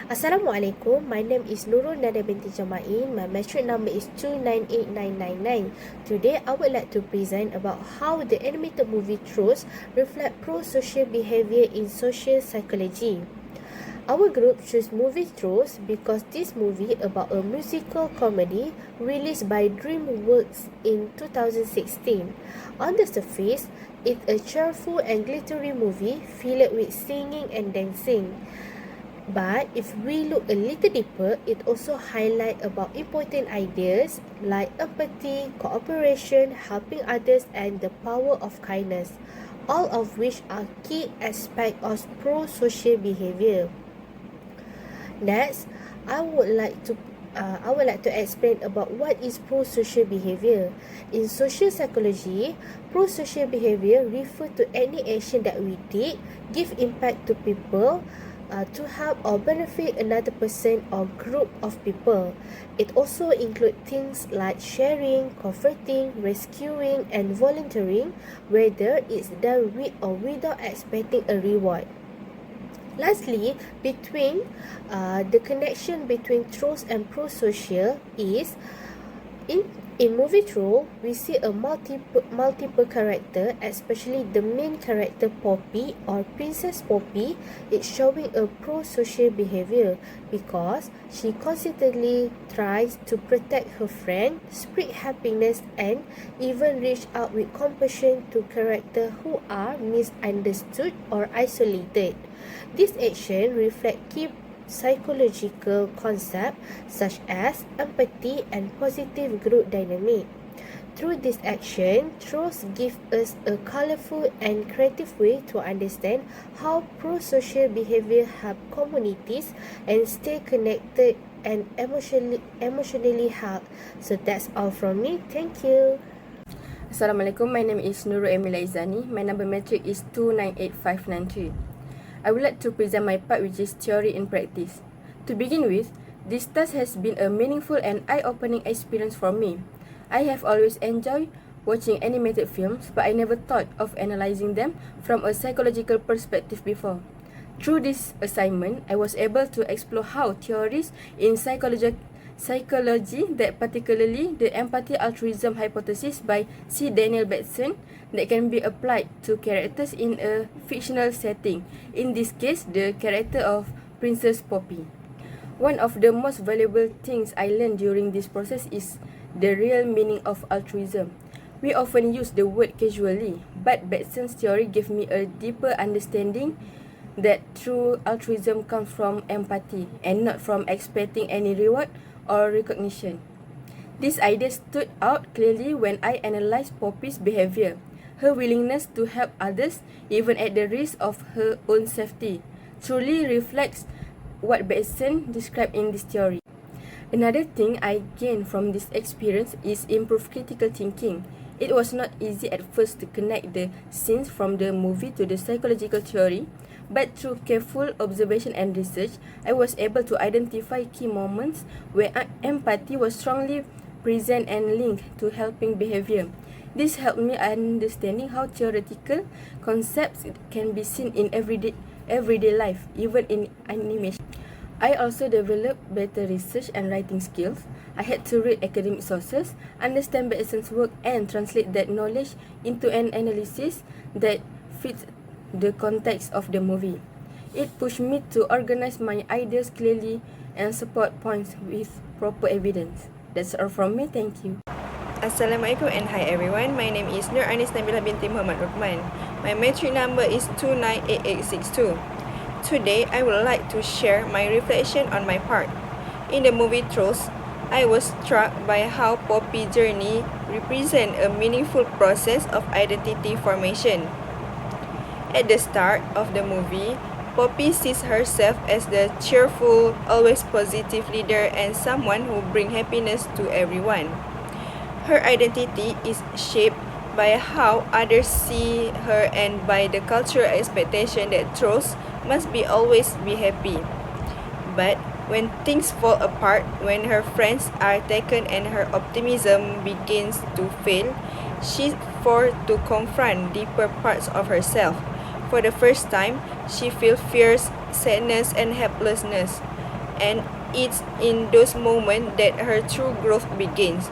Assalamualaikum, my name is Nurul Nada binti Jamain. My metric number is 298999. Today, I would like to present about how the animated movie Trolls reflect pro-social behaviour in social psychology. Our group chose movie Trolls because this movie about a musical comedy released by DreamWorks in 2016. On the surface, it's a cheerful and glittery movie filled with singing and dancing. But if we look a little deeper, it also highlights about important ideas like empathy, cooperation, helping others, and the power of kindness, all of which are key aspects of pro-social behavior. Next, I would like to explain about what is pro-social behavior. In social psychology, pro-social behavior refers to any action that we did give impact to people, to help or benefit another person or group of people. It also includes things like sharing, comforting, rescuing, and volunteering, whether it's done with or without expecting a reward. Lastly, the connection between Trolls and pro-social is in movie Troll, we see a multiple character, especially the main character Poppy or Princess Poppy. It's showing a pro-social behavior because she constantly tries to protect her friend, spread happiness, and even reach out with compassion to characters who are misunderstood or isolated. This action reflects key psychological concepts such as empathy and positive group dynamic. Through this action, Trolls give us a colorful and creative way to understand how pro-social behavior help communities and stay connected and emotionally help. So that's all from me. Thank you. Assalamualaikum, my name is Nurul Emilia Izani. My number metric is 298593. I would like to present my part, which is theory and practice. To begin with, this task has been a meaningful and eye-opening experience for me. I have always enjoyed watching animated films, but I never thought of analyzing them from a psychological perspective before. Through this assignment, I was able to explore how theories in psychology, that particularly the empathy altruism hypothesis by C. Daniel Batson, that can be applied to characters in a fictional setting, in this case the character of Princess Poppy. One of the most valuable things I learned during this process is the real meaning of altruism. We often use the word casually, but Batson's theory gave me a deeper understanding that true altruism comes from empathy and not from expecting any reward or recognition. This idea stood out clearly when I analyzed Poppy's behavior. Her willingness to help others, even at the risk of her own safety, truly reflects what Batson described in this theory. Another thing I gained from this experience is improved critical thinking. It was not easy at first to connect the scenes from the movie to the psychological theory, but through careful observation and research, I was able to identify key moments where empathy was strongly present and linked to helping behavior. This helped me understanding how theoretical concepts can be seen in everyday life, even in animation. I also developed better research and writing skills. I had to read academic sources, understand Batson's work, and translate that knowledge into an analysis that fits the context of the movie. It pushed me to organize my ideas clearly and support points with proper evidence. That's all from me. Thank you. Assalamualaikum and hi everyone. My name is Nur Anis Nabila binti Muhammad Rukman. My metric number is 298862. Today, I would like to share my reflection on my part. In the movie Trolls, I was struck by how Poppy's journey represents a meaningful process of identity formation. At the start of the movie, Poppy sees herself as the cheerful, always positive leader and someone who brings happiness to everyone. Her identity is shaped by how others see her and by the cultural expectation that Trolls must always be happy. But when things fall apart, when her friends are taken and her optimism begins to fail, she's forced to confront deeper parts of herself. For the first time, she feels fears, sadness, and helplessness. and it's in those moments that her true growth begins.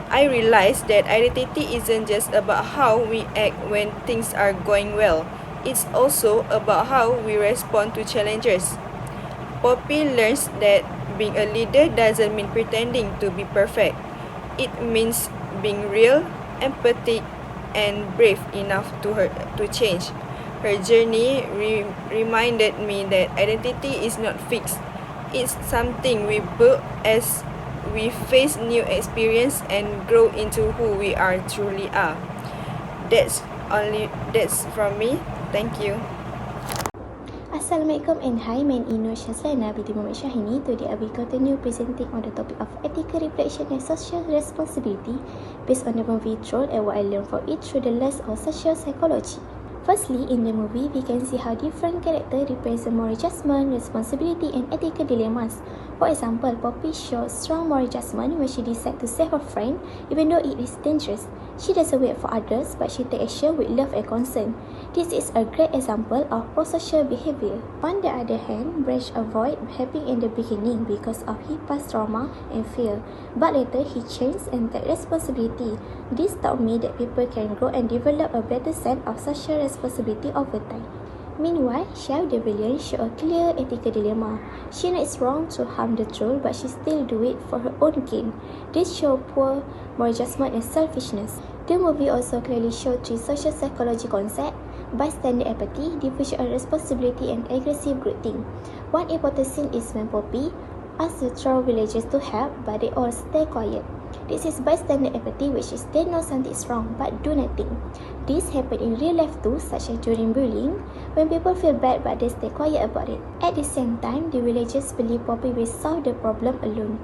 I realized that identity isn't just about how we act when things are going well, it's also about how we respond to challenges. Poppy learns that being a leader doesn't mean pretending to be perfect. It means being real, empathic, and brave enough to change. Her journey reminded me that identity is not fixed. It's something we build as we face new experience and grow into who we are truly are. That's from me. Thank you. Assalamualaikum and hi, my name is Shazlana binti Muhammad Syahini. Today I will continue presenting on the topic of ethical reflection and social responsibility based on the movie Troll and what I learned from it through the lens of social psychology. Firstly, in the movie, we can see how different characters represent moral judgment, responsibility and ethical dilemmas. For example, Poppy shows strong moral judgment when she decides to save her friend even though it is dangerous. She doesn't wait for others, but she takes action with love and concern. This is a great example of prosocial behaviour. On the other hand, Branch avoided helping in the beginning because of his past trauma and fear, but later he changed and took responsibility. This taught me that people can grow and develop a better sense of social responsibility over time. Meanwhile, Xiao the villain showed a clear ethical dilemma. She knows it's wrong to harm the troll, but she still do it for her own gain. This shows poor moral judgment and selfishness. The movie also clearly showed three social psychology concepts: bystander empathy, diffusion of responsibility, and aggressive groupthink. One important scene is when Poppy asks the troll villagers to help, but they all stay quiet. This is bystander empathy, which is they know something is wrong but do nothing. This happens in real life too, such as during bullying, when people feel bad but they stay quiet about it. At the same time, the villagers believe Poppy will solve the problem alone.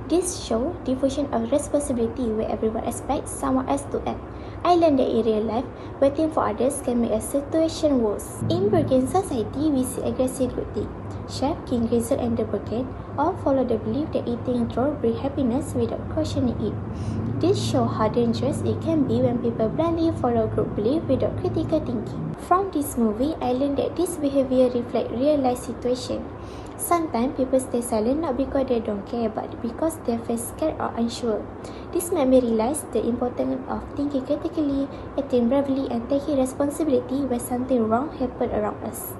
This shows diffusion of responsibility where everyone expects someone else to act. I learned that in real life, waiting for others can make a situation worse. In Burgan society, we see aggressive groupthink. Chef, King Grizzle and the Burgan all follow the belief that eating troll brings happiness without questioning it. This shows how dangerous it can be when people blindly follow group belief without critical thinking. From this movie, I learned that this behavior reflects real life situations. Sometimes people stay silent not because they don't care, but because they feel scared or unsure. This made me realize the importance of thinking critically, acting bravely, and taking responsibility when something wrong happens around us.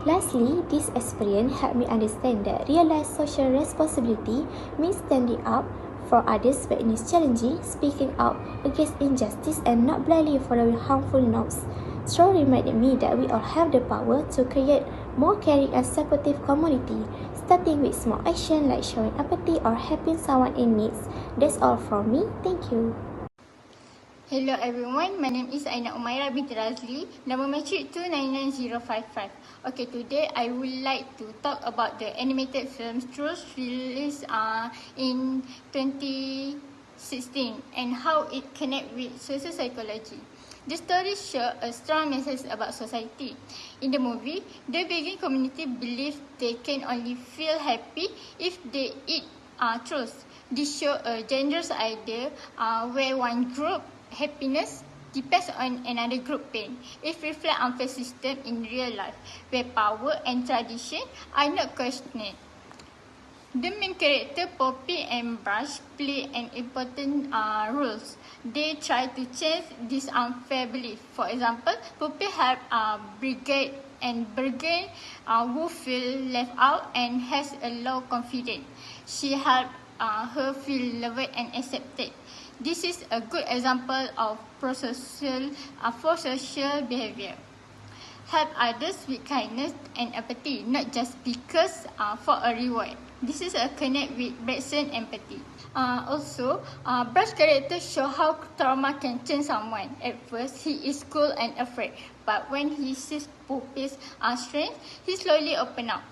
Lastly, this experience helped me understand that real-life social responsibility means standing up for others when it is challenging, speaking out against injustice, and not blindly following harmful norms. Stroll reminded me that we all have the power to create more caring and supportive community, starting with small action like showing empathy or helping someone in need. That's all from me. Thank you. Hello everyone, my name is Aina Umaira binti Razli, number matric 299055. Okay, today I would like to talk about the animated film Trolls released in 2016 and how it connects with social psychology. The story shows a strong message about society. In the movie, the vegan community believes they can only feel happy if they eat trolls. This shows a dangerous idea where one group happiness depends on another group pain. It reflects unfair system in real life, where power and tradition are not questioned. The main character, Poppy and Brush, play an important roles. They try to change this unfair belief. For example, Poppy helped Brigade and Bergen who feel left out and has a low confidence. She helped her feel loved and accepted. This is a good example of prosocial behaviour. Help others with kindness and empathy, not just because for a reward. This is a connect with Braxton empathy. Also, Brush's character show how trauma can change someone. At first, he is cool and afraid, but when he sees Poppy's strength, he slowly open up.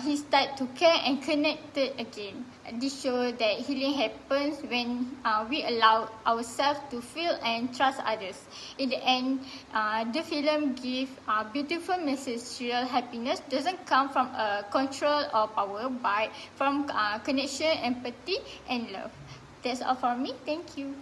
He start to care and connected again. This shows that healing happens when we allow ourselves to feel and trust others. In the end, the film gives a beautiful message. Real happiness doesn't come from control or power, but from connection, empathy, and love. That's all for me. Thank you.